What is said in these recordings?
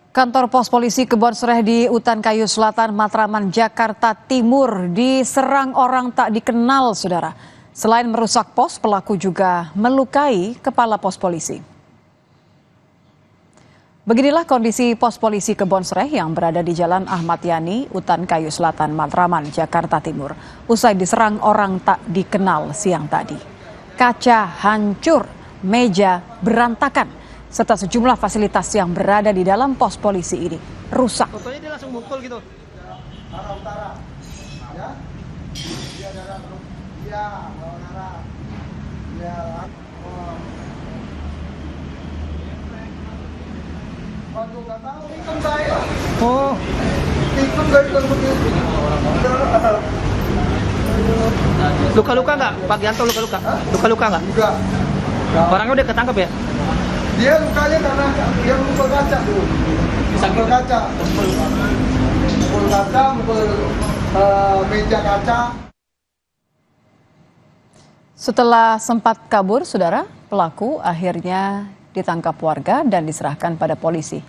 Kantor Pos Polisi Kebonsereh di Utan Kayu Selatan, Matraman, Jakarta Timur diserang orang tak dikenal, saudara. Selain merusak pos, pelaku juga melukai kepala pos polisi. Beginilah kondisi pos polisi Kebonsereh yang berada di Jalan Ahmad Yani, Utan Kayu Selatan, Matraman, Jakarta Timur. Usai diserang orang tak dikenal siang tadi. Kaca hancur, meja berantakan, serta sejumlah fasilitas yang berada di dalam pos polisi ini rusak. Fotonya dia langsung mukul gitu. Utara. Ya. Dia darah. Iya, darah. Iya. Waduh, enggak tahu ikut saya. Oh, Ikut dari begitu. luka-luka nggak? Pak Gianto luka-luka? Luka-luka nggak? Enggak. Orangnya udah ketangkep ya? Dia lukanya karena dia mukul kaca dulu. Mukul kaca. Mukul kaca, mukul meja kaca. Setelah sempat kabur, saudara, pelaku akhirnya ditangkap warga dan diserahkan pada polisi.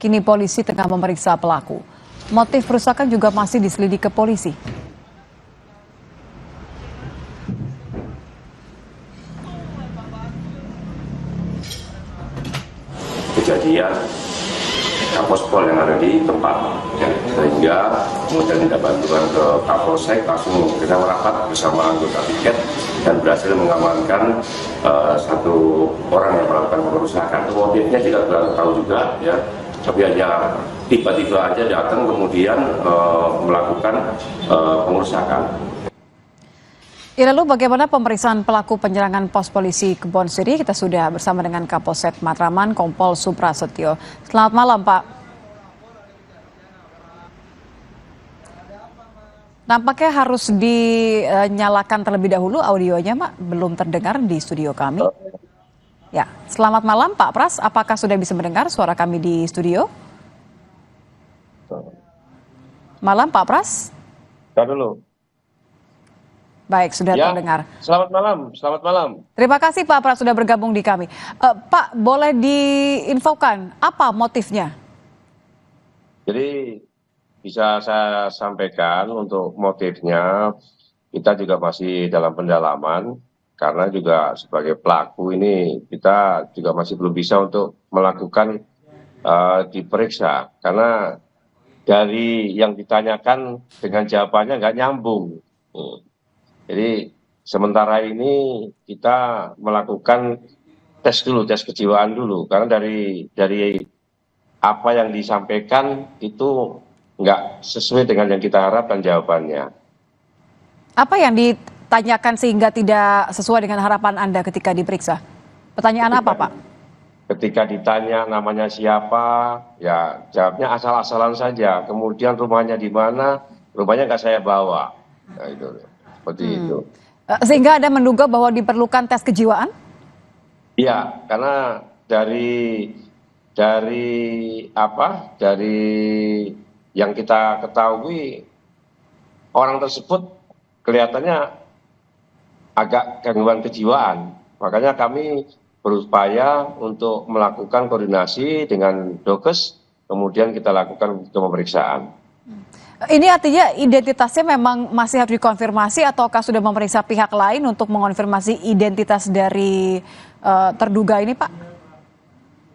Kini polisi tengah memeriksa pelaku. Motif perusakan juga masih diselidiki polisi. Kejadian Kapospol yang ada di tempat ya, sehingga kemudian kita bantuan ke Kapolsek, langsung kita merapat bersama anggota piket dan berhasil mengamankan satu orang yang melakukan pengerusakan. Motifnya tidak tahu juga ya, tapi hanya tiba-tiba aja datang kemudian melakukan pengerusakan. Lalu bagaimana pemeriksaan pelaku penyerangan pos polisi Kebonsereh? Kita sudah bersama dengan Kapolsek Matraman, Kompol Suprasetyo. Selamat malam, Pak. Nampaknya harus dinyalakan terlebih dahulu audionya, Pak. Belum terdengar di studio kami. Ya, selamat malam, Pak Pras. Apakah sudah bisa mendengar suara kami di studio? Malam, Pak Pras. Tar dulu. Baik, sudah Ya, terdengar. selamat malam, selamat malam. Terima kasih Pak Pras sudah bergabung di kami. Pak, boleh diinfokan apa motifnya? Jadi bisa saya sampaikan untuk motifnya, kita juga masih dalam pendalaman, karena juga sebagai pelaku ini kita juga masih belum bisa untuk melakukan diperiksa, karena dari yang ditanyakan dengan jawabannya nggak nyambung. Jadi sementara ini kita melakukan tes dulu, tes kejiwaan dulu, karena dari apa yang disampaikan itu nggak sesuai dengan yang kita harapkan jawabannya. Apa yang ditanyakan sehingga tidak sesuai dengan harapan Anda ketika diperiksa? Pertanyaan apa, Pak? Ketika ditanya namanya siapa, ya jawabnya asal-asalan saja. Kemudian rumahnya di mana, rumahnya nggak saya bawa. Nah, itu seperti itu. Sehingga Anda menduga bahwa diperlukan tes kejiwaan? Iya, karena dari yang kita ketahui, orang tersebut kelihatannya agak gangguan kejiwaan. Makanya kami berupaya untuk melakukan koordinasi dengan Dokes, kemudian kita lakukan pemeriksaan. Ini artinya identitasnya memang masih harus dikonfirmasi ataukah sudah memeriksa pihak lain untuk mengonfirmasi identitas dari terduga ini, Pak?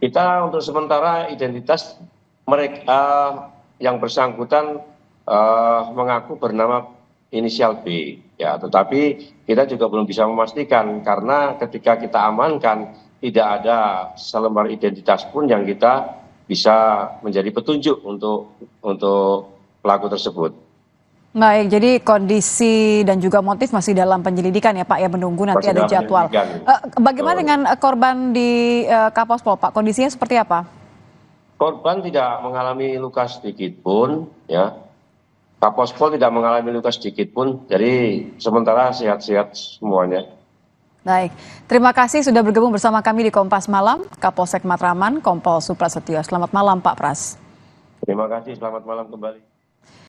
Kita untuk sementara identitas mereka yang bersangkutan mengaku bernama inisial B, ya, tetapi kita juga belum bisa memastikan karena ketika kita amankan tidak ada selembar identitas pun yang kita bisa menjadi petunjuk untuk pelaku tersebut. Baik, jadi kondisi dan juga motif masih dalam penyelidikan ya Pak, ya, menunggu nanti ada jadwal. Bagaimana dengan korban di Kapospol, Pak? Kondisinya seperti apa? Korban tidak mengalami luka sedikit pun, ya. Kapospol tidak mengalami luka sedikit pun, jadi sementara sehat-sehat semuanya. Baik, terima kasih sudah bergabung bersama kami di Kompas Malam, Kapolsek Matraman, Kompol Suprasetyo. Selamat malam Pak Pras. Terima kasih, selamat malam kembali.